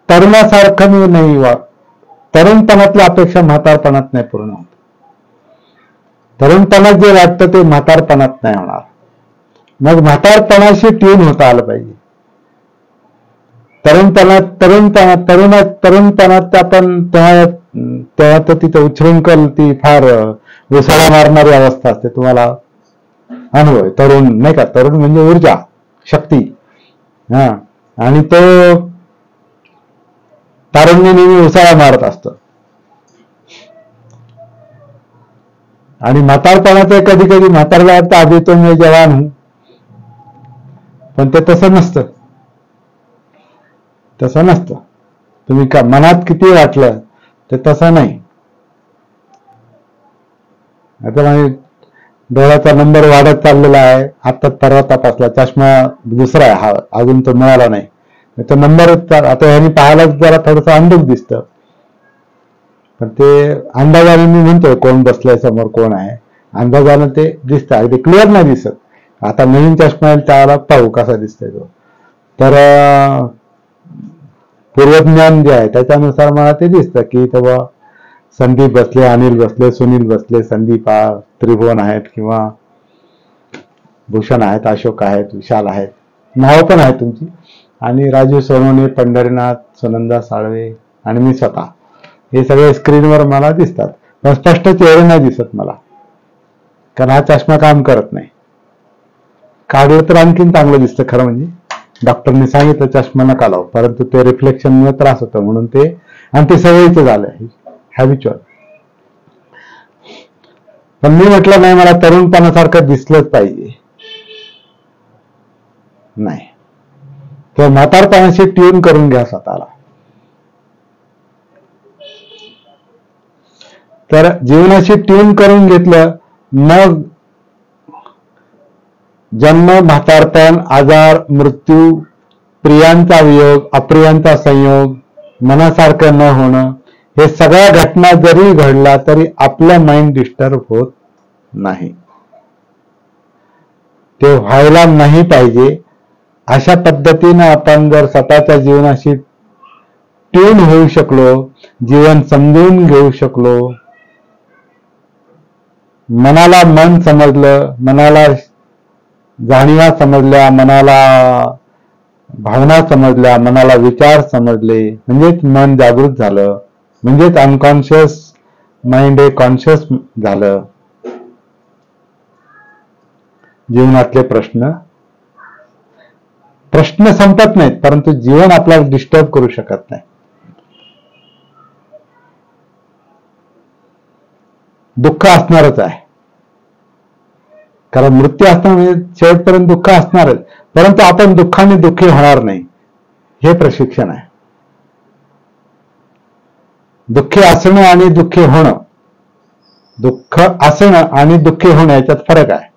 तरुणासारखं मी नाही तरुणपणातल्या अपेक्षा म्हातारपणात नाही पूर्ण होत. तरुणपणात जे वाटतं ते म्हातारपणात नाही होणार. मग म्हातारपणाशी ट्यून होता आलं पाहिजे. तरुणपणात आपण तेव्हा तर तिथं उच्छृंखल ती फार उसळा मारणारी अवस्था असते. तुम्हाला अनुभव आहे. तरुण नाही का, तरुण म्हणजे ऊर्जा, शक्ती. हा, आणि तो तारुण्य नेहमी उसळा मारत असतो. आणि म्हातारपणाचं कधी कधी म्हातारला वाटतं अभी तो मी जवान हूं, पण ते तसं नसतं. तसं नसतं. तुम्ही का मनात किती वाटलं ते तसं नाही. आता म्हणजे डोळ्याचा नंबर वाढत चाललेला आहे. आता परवा तपासला, चष्मा दुसरा आहे हा, अजून तो मिळाला नाही. तो नंबर आता ह्यानी पाहायला जरा थोडंसं अंधुक दिसतं, पण ते अंदाजाने मी म्हणतोय कोण बसलंय समोर, कोण आहे, अंदाजानं ते दिसतं. अगदी क्लिअर नाही दिसत. आता नवीन चष्मा येईल त्याला पाहू कसा दिसतोय तो. तर पूर्वज्ञान जे आहे त्याच्यानुसार मला ते दिसतं की तेव्हा संदीप बसले, अनिल बसले, सुनील बसले, संदीप त्रिभुवन आहेत किंवा भूषण आहेत, अशोक आहेत, विशाल आहेत, नावं पण आहेत तुमची, आणि राजू सोनवणे, पंढरीनाथ, सुनंदा साळवे आणि मी स्वतः, हे सगळे स्क्रीनवर मला दिसतात. पण स्पष्ट चेहरे नाही दिसत मला, कारण हा चष्मा काम करत नाही. काढलं तर आणखीन चांगलं दिसतं खरं म्हणजे. डॉक्टरने सांगितलं चष्मा नका लावू, परंतु ते रिफ्लेक्शनमुळे त्रास होतो म्हणून ते, आणि ते सवयीचं झालंय, हॅबिच्युअल. पण मी म्हटलं नाही, मला तरुणपणासारखं दिसलंच पाहिजे. नाही, तर म्हातारपणाशी ट्यून करून घ्या स्वतःला. तर जीवनाशी ट्यून करून घेतलं, मग जन्म, म्हातारपण, आजार, मृत्यू, प्रियांचा वियोग, अप्रियांचा संयोग, मनासारखं न होणं, हे सगळ्या घटना जरी घडला तरी आपलं माइंड डिस्टर्ब होत नाही. ते व्हायला नाही पाहिजे. अशा पद्धतीनं आपण जर स्वतःच्या जीवनाशी ट्यून होऊ शकलो, जीवन समजून घेऊ शकलो, मनाला मन समजलं, मनाला जाणीवा समजल्या, मनाला भावना समजल्या, मनाला विचार समजले, म्हणजेच मन जागृत झालं, म्हणजेच अनकॉन्शियस माइंड हे कॉन्शियस झालं. जीवनातले प्रश्न संपत नाहीत, परंतु जीवन आपल्याला डिस्टर्ब करू शकत नाही. दुःख असणारच आहे, कारण मृत्यू असणं म्हणजे शेवटपर्यंत दुःख असणारच, परंतु आपण दुःखाने दुःखी होणार नाही, हे प्रशिक्षण आहे. दुःखी असणं आणि दुःखी होणं, दुःख असणं आणि दुःखी होणं याच्यात फरक आहे.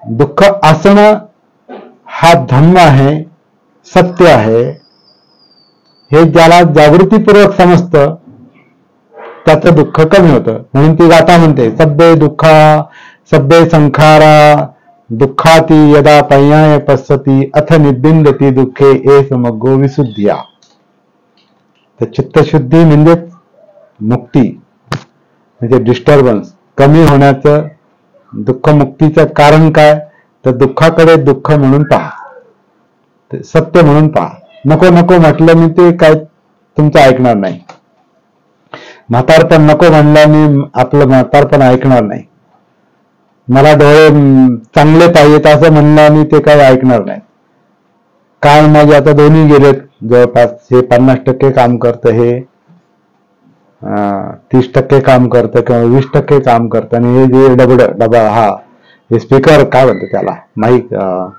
दुःख असणं हा धम्म आहे, सत्य आहे, हे ज्याला जागृतीपूर्वक समजतं त्याचं दुःख कमी होतं. म्हणून ती गाथा म्हणते, सब्बे संखारा दुःखाती यदा पय्याय पස්සती अथ निबिंदती दुःखे एस मग्गो विशुद्धिया. तर चित्तशुद्धी म्हणजे मुक्ती, म्हणजे डिस्टर्बन्स कमी होण्याचं, दुःखमुक्तीचं कारण काय, तर दुःखाकडे दुःख म्हणून पहा, ते सत्य म्हणून पहा. नको नको म्हटलं मी ते काय तुमचं ऐकणार नाही. म्हातारपण नको म्हणलं मी आपलं म्हातारपण ऐकणार नाही. मला डोळे चांगले पाहिजेत असं म्हणलं मी ते काही ऐकणार नाही. काय माझे आता दोन्ही गेलेत जवळपास. हे 50% काम करतं, हे 30% काम करतं किंवा 20% काम करतं, आणि हे जे डबा हा हे स्पीकर काय म्हणतो त्याला, माईक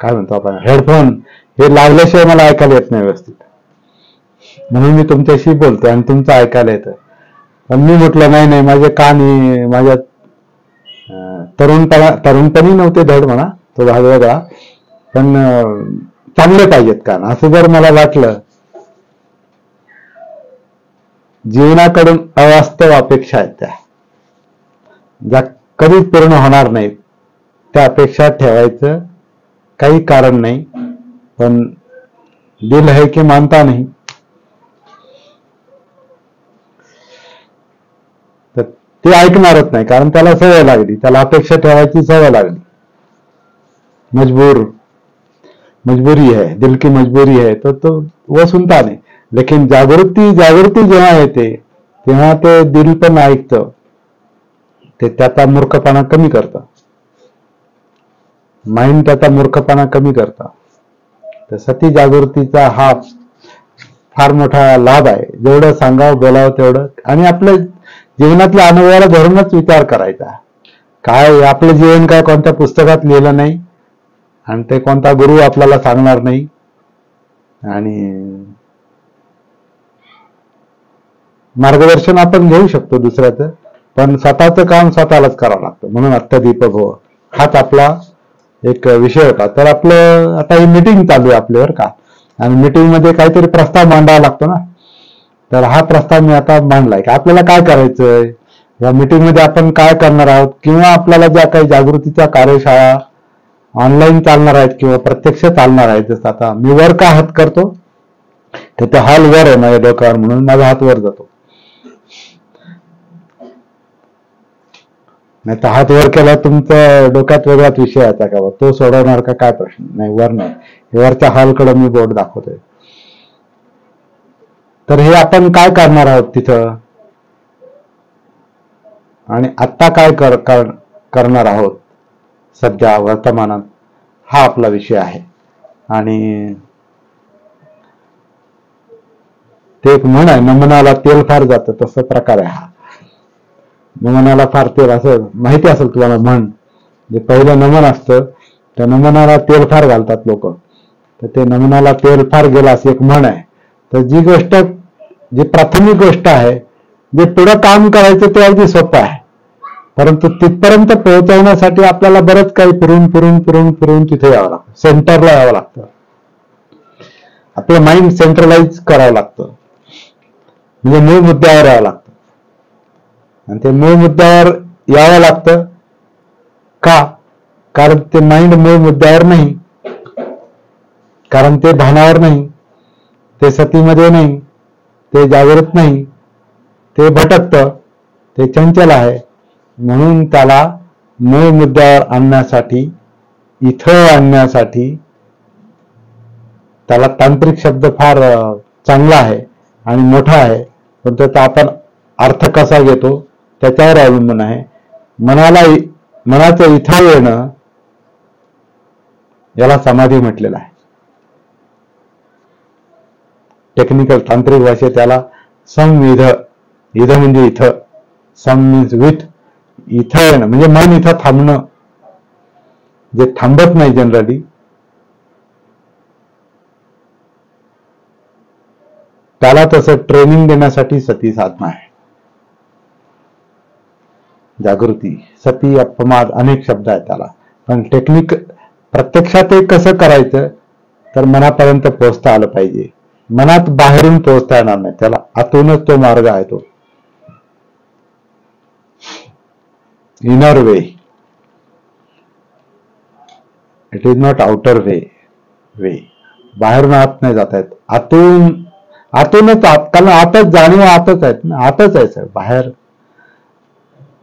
काय म्हणतो आपण, हेडफोन, हे लावल्याशिवाय मला ऐकायला येत नाही व्यवस्थित. म्हणून मी तुमच्याशी बोलतो आणि तुमचं ऐकायला येतं. पण मी म्हटलं नाही, माझे कान, माझ्या तरुणपणी नव्हते धड म्हणा, तो भाग वेगळा, पण चांगले पाहिजेत का असं जर मला वाटलं, जीवनाकडून अवास्तव अपेक्षा आहेत ज्या कधीच पूर्ण होणार नाहीत, त्या अपेक्षा ठेवायचं काही कारण नाही. पण दिल है की मानता नहीं, तर ते ऐकणारच नाही, कारण त्याला सवय लागली, त्याला अपेक्षा ठेवायची सवय लागली. मजबूरी है, दिल की मजबूरी है, तो वो सुनता नहीं. लेकिन जागृती जेव्हा येते तेव्हा ते दिल पण ऐकतं, ते त्याचा मूर्खपणा कमी करतं, माइंड त्याचा मूर्खपणा कमी करतं. तर सती जागृतीचा हा फार मोठा लाभ आहे. जेवढं सांगावं बोलावं तेवढं, आणि आपल्या जीवनातल्या अनुभवाला धरूनच विचार करायचा. काय आपलं जीवन काय कोणत्या पुस्तकात लिहिलं नाही, आणि ते कोणता गुरु आपल्याला सांगणार नाही, आणि मार्गदर्शन आपण घेऊ शकतो दुसऱ्याचं, पण स्वतःचं काम स्वतःलाच करावं लागतं. म्हणून अत्तदीपभव हाच आपला एक विषय होता. तर आपलं आता ही मीटिंग चालू आहे आपल्यावर का, आणि मीटिंग मध्ये काहीतरी प्रस्ताव मांडावा लागतो ना. तर हा प्रस्ताव मी आता मांडलाय की आपल्याला काय करायचंय, या मीटिंग मध्ये आपण काय करणार आहोत, किंवा आपल्याला ज्या काही जागृतीच्या कार्यशाळा ऑनलाईन चालणार आहेत किंवा प्रत्यक्ष चालणार आहेत. जसं आता मी वर का हात करतो, तर ते हॉल वर आहे माझ्या डोक्यावर, म्हणून माझा हात वर जातो. नाही तर हात वर केला तुमच्या डोक्यात वेगळाच विषय याचा का, तो सोडवणार का काय प्रश्न नाही. वर नाही, वरच्या हॉलकडे मी बोर्ड दाखवतोय. तर हे आपण काय करणार आहोत तिथं, आणि आत्ता काय करणार आहोत सध्या वर्तमानात, हा आपला विषय आहे. आणि ते एक म्हण आहे, नमनाला तेल फार जातं, तसं प्रकार आहे हा. नमनाला फार तेल, असं माहिती असेल तुम्हाला म्हण, जे पहिलं नमन असतं त्या नमनाला तेल फार घालतात लोक, तर ते नमनाला तेल फार गेलं अशी एक म्हण आहे. तर जी प्राथमिक गोष्ट आहे, जे पुढं काम करायचं ते अगदी सोपं आहे, परंतु तिथपर्यंत पोहोचवण्यासाठी आपल्याला बरंच काही फिरून तिथे यावं लागतं, सेंटरला यावं लागतं. आपलं माइंड सेंट्रलाइज करावं लागतं, म्हणजे मूळ मुद्द्यावर यावं लागतं. आणि ते मूळ मुद्द्यावर यावं लागतं का, कारण ते माइंड मूळ मुद्द्यावर नाही, कारण ते भानावर नाही, ते सतीमध्ये नाही, ते जागृत नाही, ते भटकतं, ते चंचल आहे. म्हणून त्याला मूळ मुद्द्यावर आणण्यासाठी, इथं आणण्यासाठी, त्याला तांत्रिक शब्द फार चांगला आहे आणि मोठा आहे, पण त्याचा आपण अर्थ कसा घेतो त्याच्यावर अवलंबून आहे. मनाचं इथं येणं याला समाधी म्हटलेलं आहे. टेक्निकल तांत्रिक भाषेत त्याला संविध, इध म्हणजे इथं, सम मीन्स विथ, इथं येणं म्हणजे मन इथं थांबणं, जे थांबत नाही जनरली, त्याला तसं ट्रेनिंग देण्यासाठी सती साधना आहे. जागृती, सती, अपमाद, अनेक शब्द आहेत त्याला, पण टेक्निक प्रत्यक्षात ते कसं करायचं, तर मनापर्यंत पोहोचता आलं पाहिजे. मनात बाहेरून पोहोचता येणार नाही, त्याला आतूनच तो मार्ग आहे. तो inner way, it is not outer way. बाहेरून आत नाही जाता येत, आतूनच आत, कारण आतच जाणीव, आतच आहेत ना, आतच आहे सर.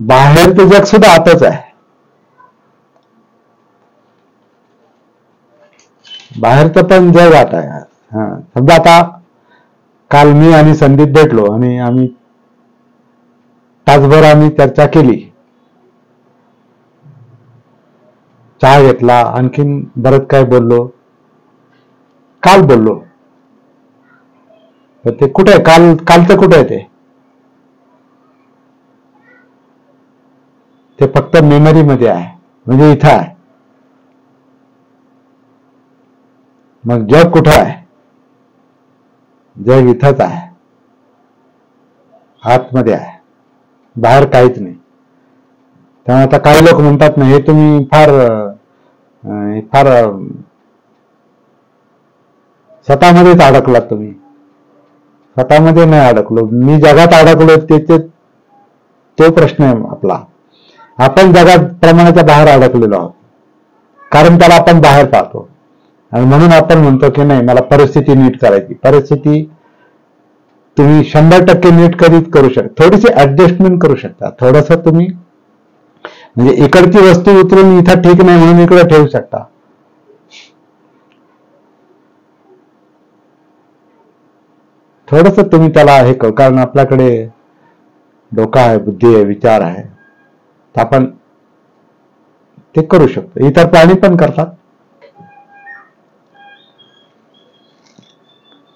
बाहेरचं जग सुद्धा आतच आहे. बाहेरचं पण जग आत आहे. समजा आता काल मी आणि संदीप भेटलो आणि आम्ही तासभर चर्चा केली, चहा घेतला, आणखीन बरंच काय बोललो. काल बोललो, तर ते कुठे आहे, कालचं कुठे आहे ते फक्त मेमरी मध्ये आहे, म्हणजे इथं आहे. मग जग कुठं आहे, जग इथंच आहे, आतमध्ये आहे, बाहेर काहीच नाही. त्यामुळे आता काही लोक म्हणतात ना, हे तुम्ही फार स्वतःमध्येच अडकलात तुम्ही. स्वतःमध्ये नाही अडकलो, मी जगात अडकलो, त्याचे तो प्रश्न आहे आपला. आपण जगात प्रमाणाच्या बाहेर अडकलेलो आहोत, कारण त्याला आपण बाहेर पाहतो. आणि म्हणून आपण म्हणतो की नाही, मला परिस्थिती नीट करायची. परिस्थिती तुम्ही 100% नीट कधीच करू शकता. थोडीशी ऍडजस्टमेंट करू शकता. थोडस तुम्ही म्हणजे इकडची वस्तू उतरून इथं ठीक नाही म्हणून इकडे ठेवू शकता. थोडस तुम्ही त्याला हे करू, कारण आपल्याकडे डोका आहे, बुद्धी आहे, विचार आहे, तर आपण ते करू शकतो. इतर प्राणी पण करतात.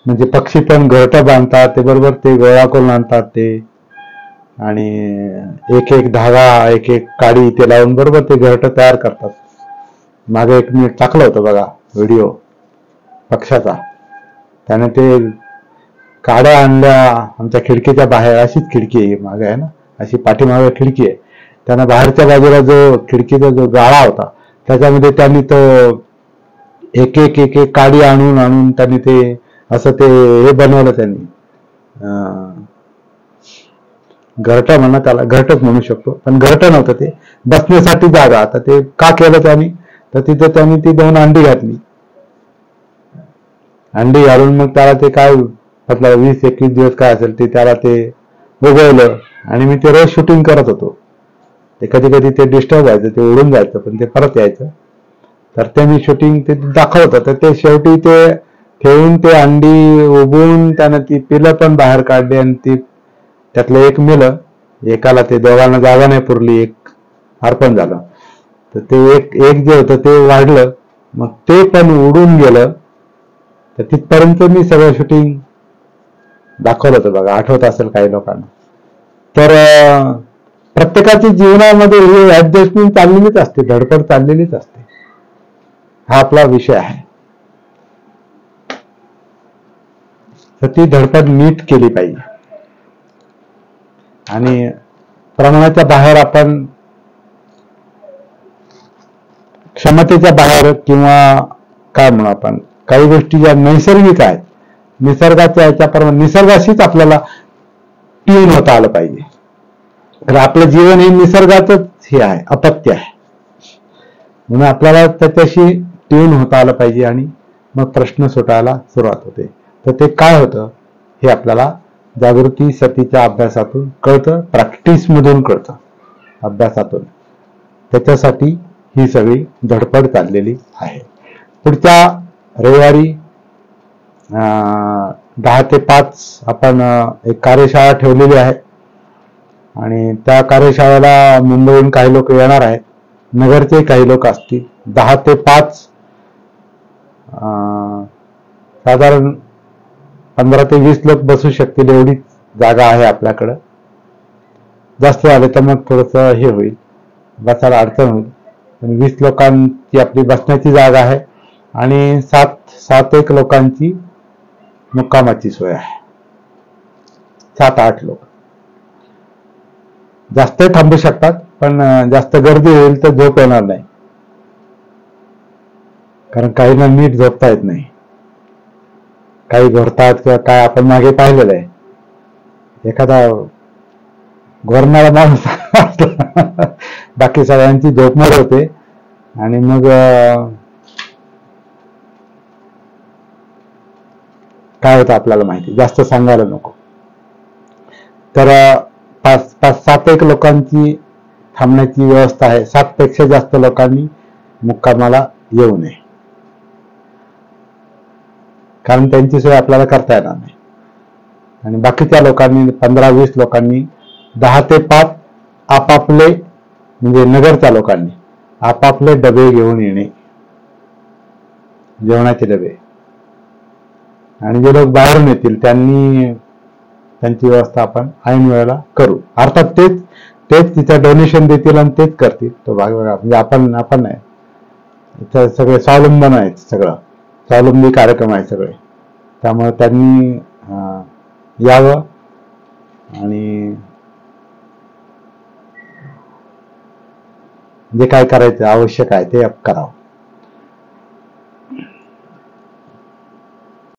म्हणजे पक्षी पण घरट बांधतात, ते बरोबर ते गोळा करून आणतात ते, आणि एक एक धागा, एक एक काडी ते लावून बरोबर ते घरट तयार करतात. मागे एक मी टाकलं होतं बघा व्हिडिओ पक्षाचा, त्याने ते काड्या आणल्या आमच्या खिडकीच्या बाहेर. अशीच खिडकी आहे मागे, आहे ना, अशी पाठीमागे खिडकी आहे. त्यांना बाहेरच्या बाजूला जो खिडकीचा जो गाळा होता त्याच्यामध्ये त्यांनी तो एक एक एक एक काडी आणून आणून त्यांनी ते असं ते हे बनवलं. त्यांनी घरटं म्हणा, त्याला घरटच म्हणू शकतो, पण घरटं नव्हतं ते, बसण्यासाठी जागा. आता ते का केलं त्यांनी, तर तिथं त्यांनी ती 2 अंडी घातली. अंडी घालून मग त्याला ते काय म्हटलं 20-21 दिवस काय असेल ते त्याला ते उगवलं. आणि मी ते रोज शूटिंग करत होतो. ते कधी कधी ते डिस्टर्ब व्हायचं, ते उडून जायचं, पण ते परत यायचं. तर ते मी शूटिंग ते दाखवत होतं. तर ते शेवटी ते ठेवून ते अंडी उगवून त्यानं ती पिलं पण बाहेर काढली, आणि ती त्यातलं एक मेलं. एकाला ते दोघांना जागा नाही पुरली, एक अर्पण झालं. तर ते एक एक जे होतं ते वाढलं, मग ते पण उडून गेलं. तर तिथपर्यंत मी सगळं शूटिंग दाखवलं होतं बघा, आठवत असेल काही लोकांना. तर प्रत्येकाच्या जीवनामध्ये ही ऍडजस्टमेंट चाललेलीच असते, धडपड चाललेलीच असते. हा आपला विषय आहे. तर ती धडपड नीट केली पाहिजे. आणि प्रमाणाच्या बाहेर आपण, क्षमतेच्या बाहेर, किंवा काय म्हणू आपण, काही गोष्टी ज्या नैसर्गिक आहेत, निसर्गाच्या याच्याप्रमाणे निसर्गाशीच आपल्याला ट्यून होता आलं पाहिजे. तर आपलं जीवन हे निसर्गाचंच हे आहे, अपत्य आहे. म्हणून आपल्याला त्याच्याशी ट्यून होता आलं पाहिजे, आणि मग प्रश्न सुटायला सुरुवात होते. तर ते काय होतं हे आपल्याला जागृती सतीच्या अभ्यासातून कळतं, प्रॅक्टिस मधून कळतं, अभ्यासातून. त्याच्यासाठी ही सगळी धडपड चाललेली आहे. पुढच्या रविवारी 10 ते 5 आपण एक कार्यशाळा ठेवलेली आहे, आणि त्या कार्यशाळेला मुंबईहून काही लोक येणार आहेत, नगरचे काही लोक असतील. 10 ते 5 साधारण 15 ते 20 लोक बसू शकतील एवढी जागा आहे आपल्याकडं. जास्त झाले तर मग थोडस हे होईल, बसायला अडचण होईल. पण 20 लोकांची आपली बसण्याची जागा आहे, आणि 7 एक लोकांची मुक्कामाची सोय आहे. 7-8 लोक जास्त थांबू शकतात, पण जास्त गर्दी होईल तर झोप येणार नाही, कारण काहींना नीट झोपता येत नाही, काही घोरतात किंवा काय. आपण मागे पाहिलेलं आहे, एखादा घोरणारा माणूस बाकी सगळ्यांची झोपमोड होते, आणि मग काय होतं आपल्याला माहिती, जास्त सांगायला नको. तर 5-7 एक लोकांची थांबण्याची व्यवस्था आहे. 7 पेक्षा जास्त लोकांनी मुक्कामाला येऊ नये, कारण त्यांची सोय आपल्याला करता येणार नाही. आणि बाकीच्या लोकांनी 15-20 लोकांनी 10 ते 5 आपापले, म्हणजे नगरच्या लोकांनी आपापले डबे घेऊन येणे, जेवणाचे डबे. आणि जे लोक बाहेरून येतील त्यांची व्यवस्था आपण ऐन वेळेला करू. अर्थात तेच तिथं डोनेशन देतील आणि तेच करतील, तो भाग वेगळा. म्हणजे आपण नाही, इथं सगळे स्वावलंबन आहेत, सगळं स्वावलंबी कार्यक्रम आहे सगळे. त्यामुळे त्यांनी यावं आणि जे काय करायचं आवश्यक आहे ते करावं.